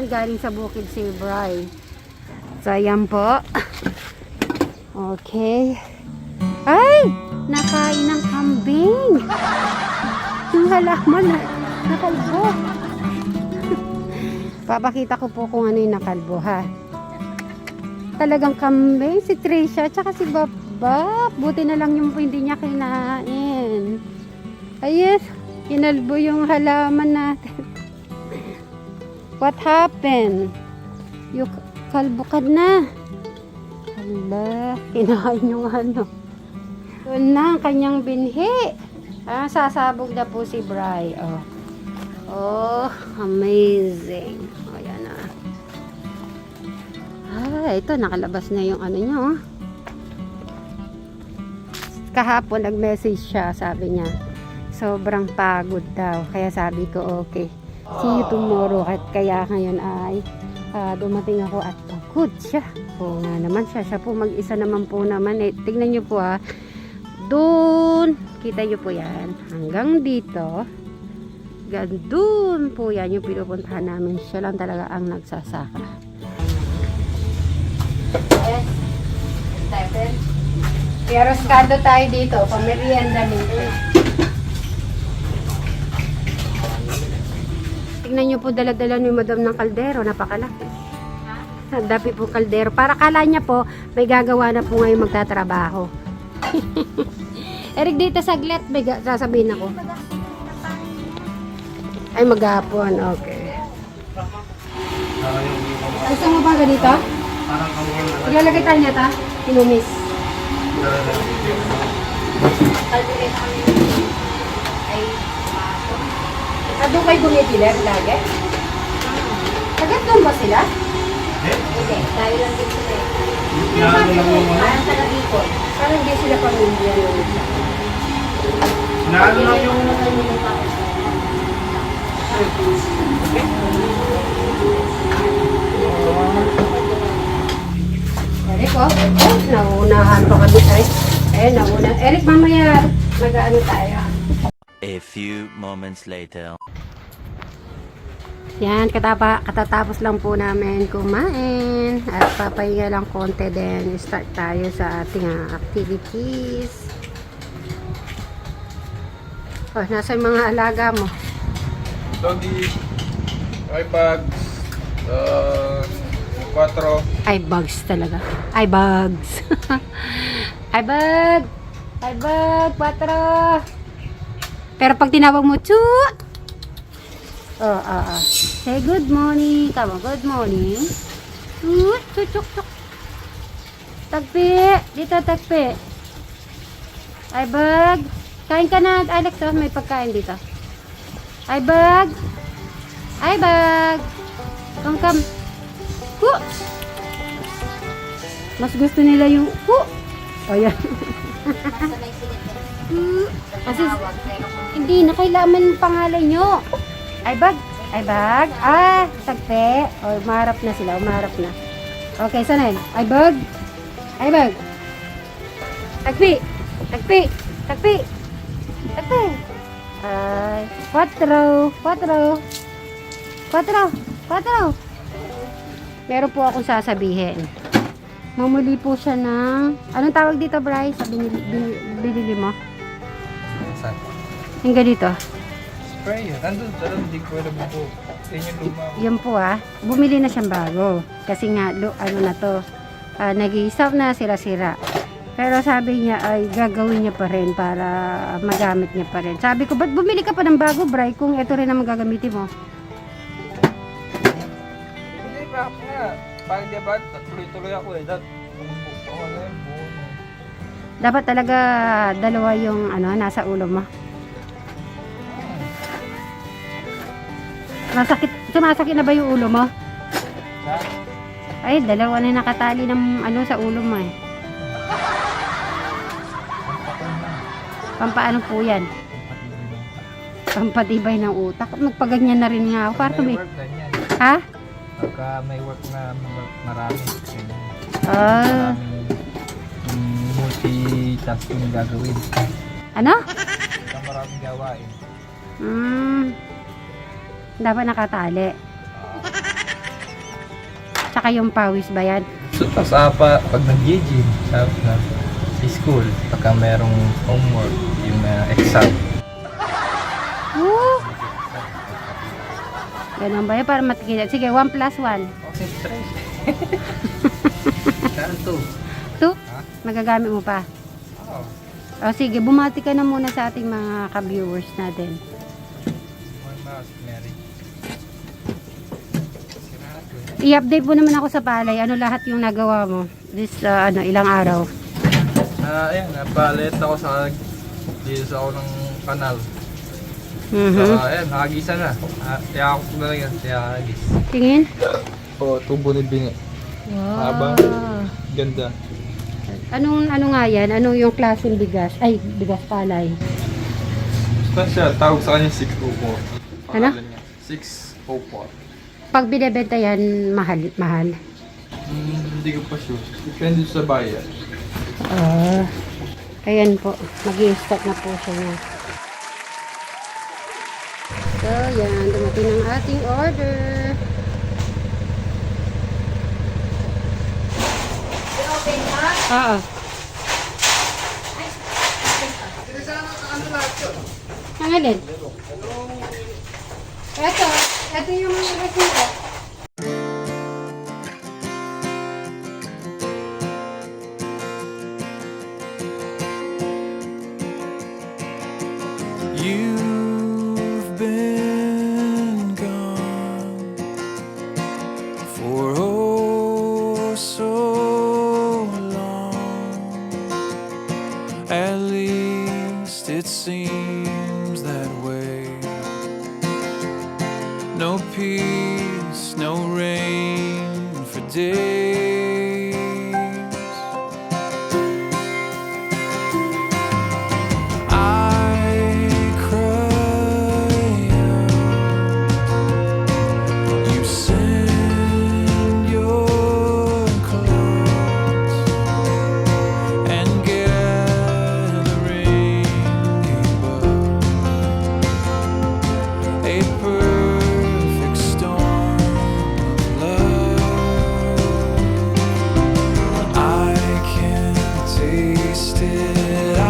galing sa bukid si Bri. So, ayan po. Okay. Ay! Nakain ng kambing. Yung halaman na nakalbo. Papakita ko po kung ano yung nakalbo, ha. Talagang kambing. Si Trisha, tsaka si Bab. Buti na lang yung hindi niya kinain. Ayun. Kinalbo yung halaman natin. What happened? Yung kalbo ka na. Hala, kinain yung ano. Yun na, kanyang binhi. Sasabog na po si Bri. Oh, oh, amazing. Oh, yan na. Ito, nakalabas na yung ano niya, oh. Kahapon, nag-message siya, sabi niya. Sobrang pagod daw. Kaya sabi ko, okay. See you tomorrow. At kaya ngayon ay dumating ako at pagod siya. Oo nga naman siya. Siya po mag-isa naman po naman. Tignan niyo po, doon. Kita niyo po yan. Hanggang dito. Doon po yan yung pinupuntahan namin. Siya lang talaga ang nagsasaka. Yes. Stephen. Piaroskado tayo dito. Pamerienda dito. Tingnan nyo po dala-dala ni Madam ng kaldero. Napakalaki. Dapi po kaldero. Para kala niya po, may gagawa na po ngayon magtatrabaho. Eric, dito saglit. May sasabihin ako. Ay, maghapon. Okay. Gusto mo ba ganito? Ilalagay tayo niya ta? Inumis. Doon kayo bumitiler lagi? Agad doon ba sila? Hindi, tayo lang din sila. Parang sa nagikot. Parang hindi sila pamilya. Naano lang yung... Eric, oh. Nauunahan pa kami tayo. Nauna. Eric, mamaya mag-ano tayo. A few moments later. Yan, katatapos lang po namin kumain at papahinga lang konti din. Start tayo sa ating activities. Oh, nasa yung mga alaga mo? Doggy, iPads, 4. Ay, bugs talaga. Ay, bugs. Ay, bug. Ay, bug. 4. Pero pag tinawag mo, chut! Say good morning. Come on, good morning. Chut, chuk, chuk, chuk. Tagpi. Dito, tagpi. Ay, bug. Kain ka na, Alex. Oh, may pagkain dito. Ay, bug. Ay, bug. Come. Hu. Mas gusto nila yung hu. O, yan. Kasi, hindi na kailangan pangalan nyo. Ay, bag. Ay, bag. Tagpe. O, umarap na sila. Umarap na. Okay, sana yun? Ay, bag. Ay, bag. Tagpi. Tagpi. Tagpi. Tagpi. Ay, 4. Meron po akong sasabihin. Mamuli po siya ng... Anong tawag dito, Bryce? Binili mo? Saan? Yung ganito. Spray yun. Nandun sa lang, hindi ko alam po. Yan yung luma. Yan po bumili na siyang bago. Kasi nga, ano na to, nag-i-stop na sira-sira. Pero sabi niya ay gagawin niya pa rin para magamit niya pa rin. Sabi ko, ba't bumili ka pa ng bago, Bri, kung ito rin ang magagamitin mo? Hindi ba nga. Parang diba, tuloy-tuloy ako eh. Dapat talaga dalawa yung nasa ulo mo. Sumasakit na ba yung ulo mo? Ay, dalawa na nakatali ng sa ulo mo eh. Pampaano po yan? Pampatibay ng utak. Magpaganyan na rin nga ako. Para may work na yan. Ha? Pagka may work na marami. Multitasking gagawin. Ano? Pagka maraming gawain. Dapat nakatali. Saka yung pawis ba yan? So, tapos pag nag-gym, tapos na sa school, pagka merong homework, yung exam. Woo! Ganun ba yan? Para matikita. Sige, 1 plus 1. Kasi stress. Saan to? 2? Nagagamit mo pa? Oo. O sige, bumati ka na muna sa ating mga ka-viewers natin. One mouse, Mary. I-update mo naman ako sa palay. Ano lahat yung nagawa mo? This, ilang araw? Ayan, napalit ako sa dito ako ng kanal. Mhm. Ayan, nakagisa na. Tiyakot ko na lang yan, tiyakagis. Tingin? Oo, tubo ni Bingi. Wow. Habang ganda. Ano nga yan? Ano yung klaseng bigas? Ay, bigas palay. Basta siya, tawag sa kanya 604. Ano? Pangalan niya, 604. Pag binebenta yan, mahal. Hindi ko pa sure. Depende sa buyer. Ayan po. Mag-i-stop na po siya niya. So, yan. Dumating ang ating order. Oo. Ang alin? Ito yung resibo. You've been gone for oh so long. At least it seems that way. No peace, no rain for days. Taste it.